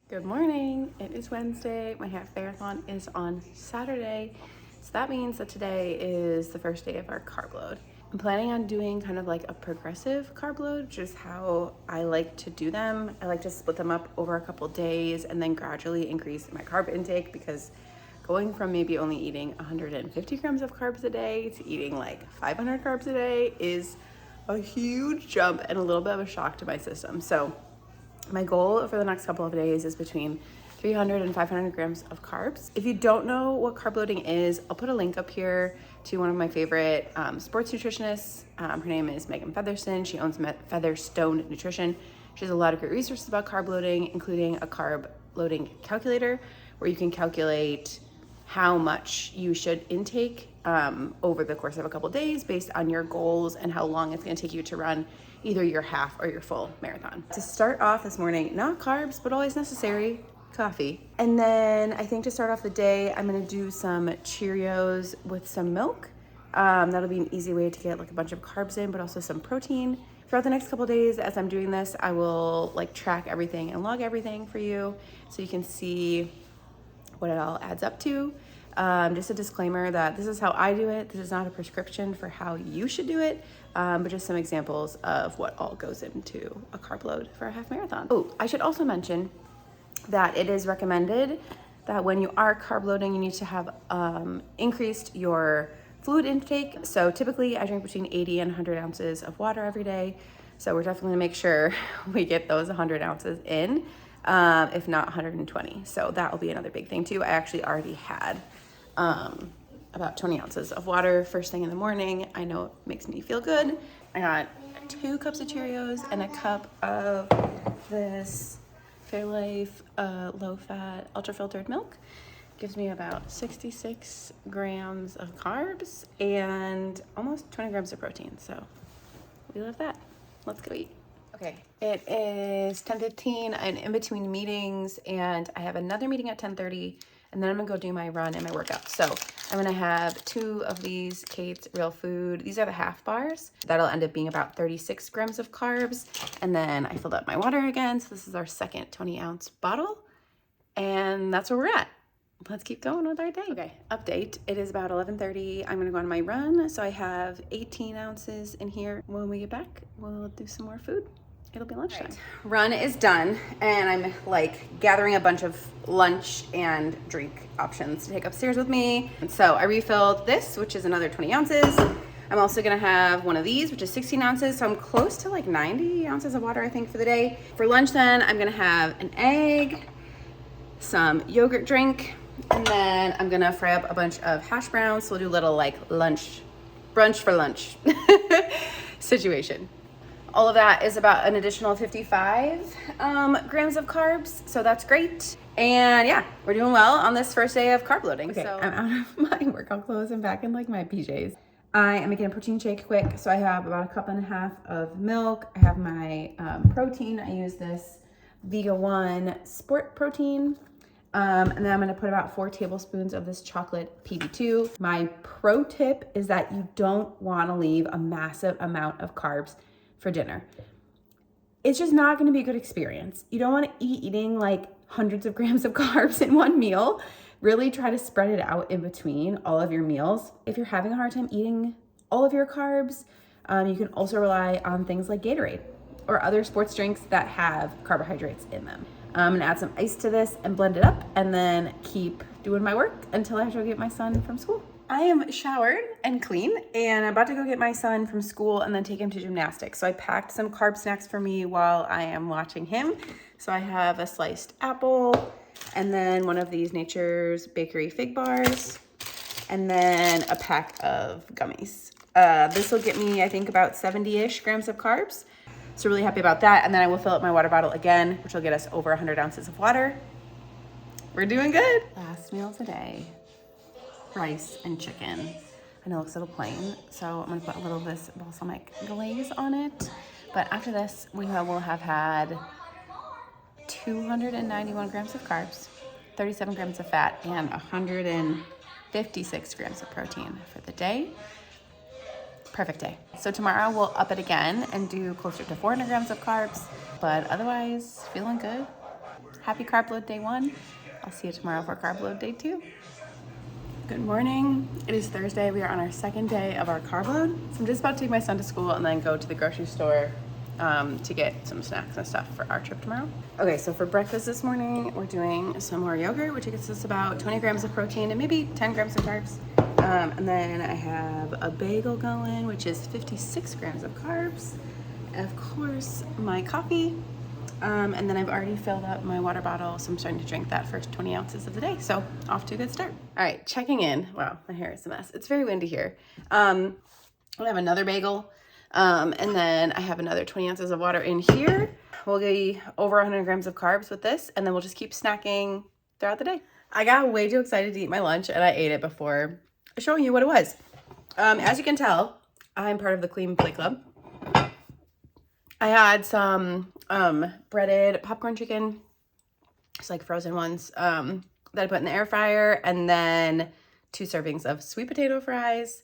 Good morning. It is Wednesday. My half marathon is on Saturday. So that means that today is the first day of our carb load. I'm planning on doing kind of like a progressive carb load, which is how I like to do them. I like to split them up over a couple days and then gradually increase my carb intake, because going from maybe only eating 150 grams of carbs a day to eating like 500 carbs a day is a huge jump and a little bit of a shock to my system. So my goal for the next couple of days is between 300 and 500 grams of carbs. If you don't know what carb loading is, I'll put a link up here to one of my favorite sports nutritionists. Her name is Megan Featherstone. She owns Featherstone Nutrition. She has a lot of great resources about carb loading, including a carb loading calculator where you can calculate how much you should intake over the course of a couple of days based on your goals and how long it's going to take you to run either your half or your full marathon. To start off this morning, not carbs, but always necessary, coffee. And then I think to start off the day, I'm going to do some Cheerios with some milk. That'll be an easy way to get like a bunch of carbs in, but also some protein. Throughout the next couple of days, as I'm doing this, I will like track everything and log everything for you so you can see what it all adds up to. Just a disclaimer that this is how I do it. This is not a prescription for how you should do it, but just some examples of what all goes into a carb load for a half marathon. Oh, I should also mention that it is recommended that when you are carb loading, you need to have increased your fluid intake. So typically I drink between 80 and 100 ounces of water every day. So we're definitely gonna make sure we get those 100 ounces in, if not 120. So that will be another big thing too. I actually already had about 20 ounces of water first thing in the morning. I know it makes me feel good. I got 2 cups of Cheerios and a cup of this Fairlife low-fat ultra-filtered milk. Gives me about 66 grams of carbs and almost 20 grams of protein. So we love that. Let's go eat. Okay, it is 10:15. I'm in between meetings and I have another meeting at 10:30, and then I'm gonna go do my run and my workout. So I'm gonna have 2 of these Kate's Real Food. These are the half bars. That'll end up being about 36 grams of carbs. And then I filled up my water again. So this is our second 20-ounce bottle. And that's where we're at. Let's keep going with our day. Okay, update. It is about 11:30. I'm gonna go on my run. So I have 18 ounces in here. When we get back, we'll do some more food. It'll be lunchtime. Right. Run is done, and I'm like gathering a bunch of lunch and drink options to take upstairs with me. And so I refilled this, which is another 20 ounces. I'm also gonna have one of these, which is 16 ounces. So I'm close to like 90 ounces of water, I think, for the day. For lunch then, I'm gonna have an egg, some yogurt drink, and then I'm gonna fry up a bunch of hash browns. So we'll do a little like brunch for lunch situation. All of that is about an additional 55 grams of carbs, so that's great. And yeah, we're doing well on this first day of carb loading. Okay, so I'm out of my workout clothes and back in like my PJs. I am making a protein shake quick, so I have about a cup and a half of milk. I have my protein. I use this Vega One Sport protein. And then I'm gonna put about 4 tablespoons of this chocolate PB2. My pro tip is that you don't wanna leave a massive amount of carbs for dinner. It's just not gonna be a good experience. You don't wanna eating like hundreds of grams of carbs in one meal. Really try to spread it out in between all of your meals. If you're having a hard time eating all of your carbs, you can also rely on things like Gatorade or other sports drinks that have carbohydrates in them. I'm gonna add some ice to this and blend it up and then keep doing my work until I have to go get my son from school. I am showered and clean, and I'm about to go get my son from school and then take him to gymnastics. So I packed some carb snacks for me while I am watching him. So I have a sliced apple and then one of these Nature's Bakery fig bars and then a pack of gummies. This will get me, I think, about 70-ish grams of carbs. So really happy about that. And then I will fill up my water bottle again, which will get us over 100 ounces of water. We're doing good. Last meal today. Rice and chicken. I know it looks a little plain, so I'm gonna put a little of this balsamic glaze on it. But after this, we will have had 291 grams of carbs, 37 grams of fat, and 156 grams of protein for the day. Perfect day. So tomorrow we'll up it again and do closer to 400 grams of carbs, but otherwise feeling good. happy carb load day 1. I'll see you tomorrow for carb load day 2. Good morning. It is Thursday. We are on our second day of our carb load. So I'm just about to take my son to school and then go to the grocery store to get some snacks and stuff for our trip tomorrow. Okay, so for breakfast this morning, we're doing some more yogurt, which gets us about 20 grams of protein and maybe 10 grams of carbs. And then I have a bagel going, which is 56 grams of carbs. And of course, my coffee. And then I've already filled up my water bottle, so I'm starting to drink that first 20 ounces of the day. So off to a good start. All right, checking in. Wow, my hair is a mess. It's very windy here. I have another bagel, and then I have another 20 ounces of water in here. We'll get over 100 grams of carbs with this, and then we'll just keep snacking throughout the day. I got way too excited to eat my lunch, and I ate it before showing you what it was. As you can tell, I'm part of the Clean Plate Club. I had some breaded popcorn chicken, just like frozen ones, that I put in the air fryer, and then 2 servings of sweet potato fries.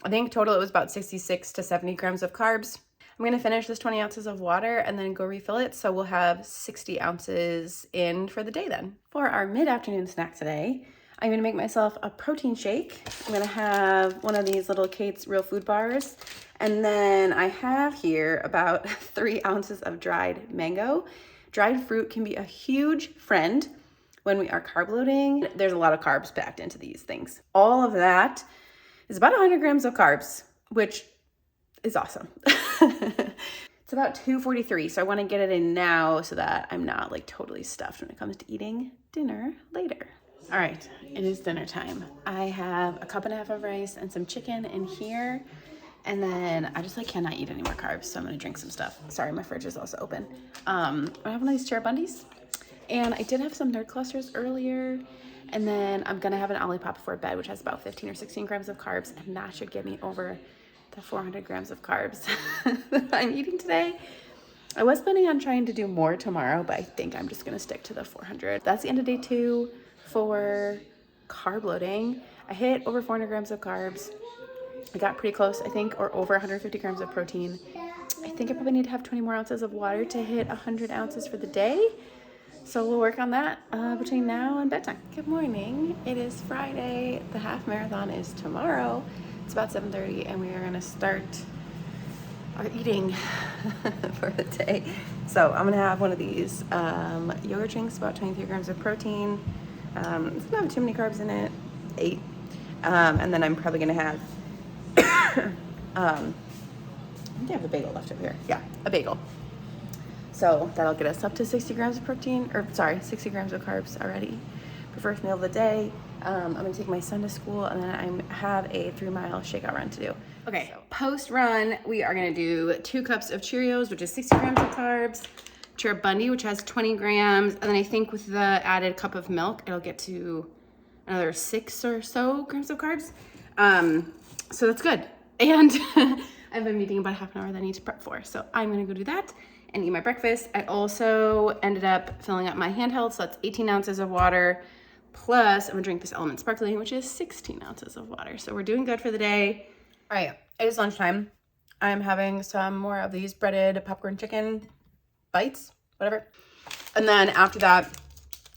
I think total it was about 66 to 70 grams of carbs. I'm going to finish this 20 ounces of water and then go refill it, so we'll have 60 ounces in for the day then. For our mid-afternoon snack today, I'm going to make myself a protein shake. I'm going to have one of these little Kate's Real Food bars. And then I have here about 3 ounces of dried mango. Dried fruit can be a huge friend when we are carb loading. There's a lot of carbs packed into these things. All of that is about 100 grams of carbs, which is awesome. It's about 2:43, so I want to get it in now so that I'm not like totally stuffed when it comes to eating dinner later. All right, it is dinner time. I have a cup and a half of rice and some chicken in here. And then I just cannot eat any more carbs, so I'm gonna drink some stuff. Sorry, my fridge is also open. I have one of these cherry bundies, and I did have some nerd clusters earlier, and then I'm gonna have an Olipop before bed, which has about 15 or 16 grams of carbs, and that should get me over the 400 grams of carbs that I'm eating today. I was planning on trying to do more tomorrow, but I think I'm just gonna stick to the 400. That's the end of day 2 for carb loading. I hit over 400 grams of carbs. I got pretty close, I think, or over 150 grams of protein. I think I probably need to have 20 more ounces of water to hit 100 ounces for the day. So we'll work on that between now and bedtime. Good morning. It is Friday. The half marathon is tomorrow. It's about 7:30, and we are going to start our eating for the day. So I'm going to have one of these yogurt drinks, about 23 grams of protein. It's not have too many carbs in it, 8. And then I'm probably going to have I think I have a bagel left over here. Yeah, a bagel. So that'll get us up to 60 grams of protein, 60 grams of carbs already for first meal of the day. I'm gonna take my son to school, and then I have a 3-mile shakeout run to do. Okay, so post run, we are gonna do 2 cups of Cheerios, which is 60 grams of carbs, Cherry Bundy, which has 20 grams, and then I think with the added cup of milk, it'll get to another 6 or so grams of carbs. So that's good. And I have a meeting in about half an hour that I need to prep for. So I'm gonna go do that and eat my breakfast. I also ended up filling up my handheld, so that's 18 ounces of water. Plus, I'm gonna drink this Element Sparkling, which is 16 ounces of water. So we're doing good for the day. All right, it is lunchtime. I'm having some more of these breaded popcorn chicken bites, whatever. And then after that,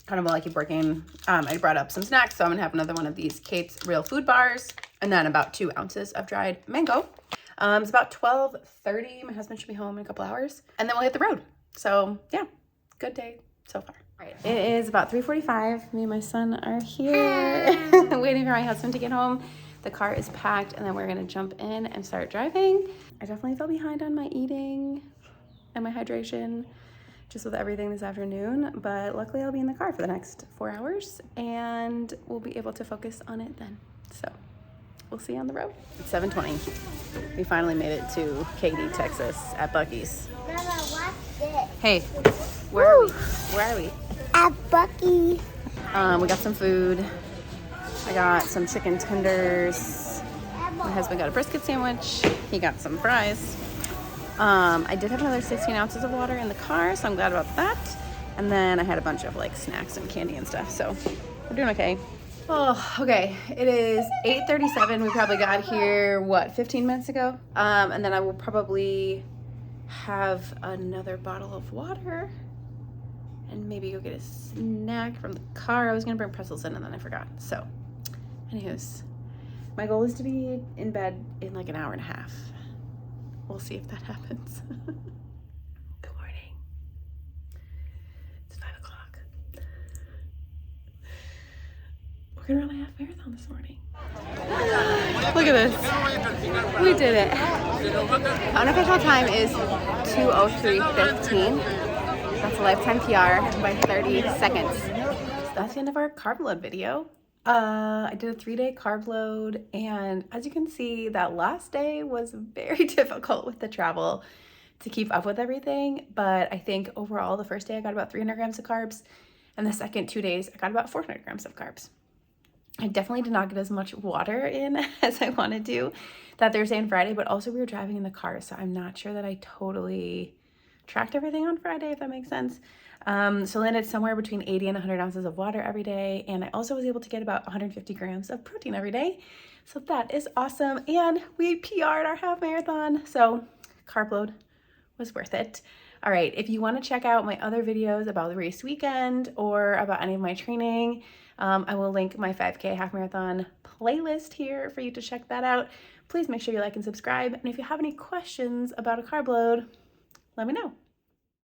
kind of while I keep working, I brought up some snacks. So I'm gonna have another one of these Kate's Real Food bars, and then about 2 ounces of dried mango. It's about 12:30. My husband should be home in a couple hours, and then we'll hit the road. So yeah, good day so far. All right, it is about 3:45. Me and my son are here waiting for my husband to get home. The car is packed, and then we're gonna jump in and start driving. I definitely fell behind on my eating and my hydration just with everything this afternoon, but luckily I'll be in the car for the next 4 hours, and we'll be able to focus on it then. So we'll see you on the road. It's 7:20. We finally made it to Katy, Texas at Buc-ee's. Mama, watch this. Hey, where are we? Where are we? At Buc-ee's. We got some food. I got some chicken tenders. My husband got a brisket sandwich. He got some fries. I did have another 16 ounces of water in the car, so I'm glad about that. And then I had a bunch of snacks and candy and stuff, so we're doing okay. Oh, okay. It is 8:37. We probably got here, 15 minutes ago? And then I will probably have another bottle of water and maybe go get a snack from the car. I was gonna bring pretzels in and then I forgot. So, anywho's, my goal is to be in bed in like an hour and a half. We'll see if that happens. Good morning. It's 5 o'clock. We're gonna run a half marathon this morning. Look at this. We did it. The unofficial time is 2:03:15. That's a lifetime PR by 30 seconds. So that's the end of our carb load video. I did a 3-day carb load, and as you can see, that last day was very difficult with the travel to keep up with everything. But I think overall, the first day I got about 300 grams of carbs, and the second 2 days I got about 400 grams of carbs. I definitely did not get as much water in as I wanted to that Thursday and Friday, but also we were driving in the car, so I'm not sure that I totally tracked everything on Friday, if that makes sense. So landed somewhere between 80 and 100 ounces of water every day, and I also was able to get about 150 grams of protein every day. So that is awesome, and we PR'd our half marathon, so carb load was worth it. All right, if you want to check out my other videos about the race weekend or about any of my training, I will link my 5K half marathon playlist here for you to check that out. Please make sure you like and subscribe. And if you have any questions about a carb load, let me know.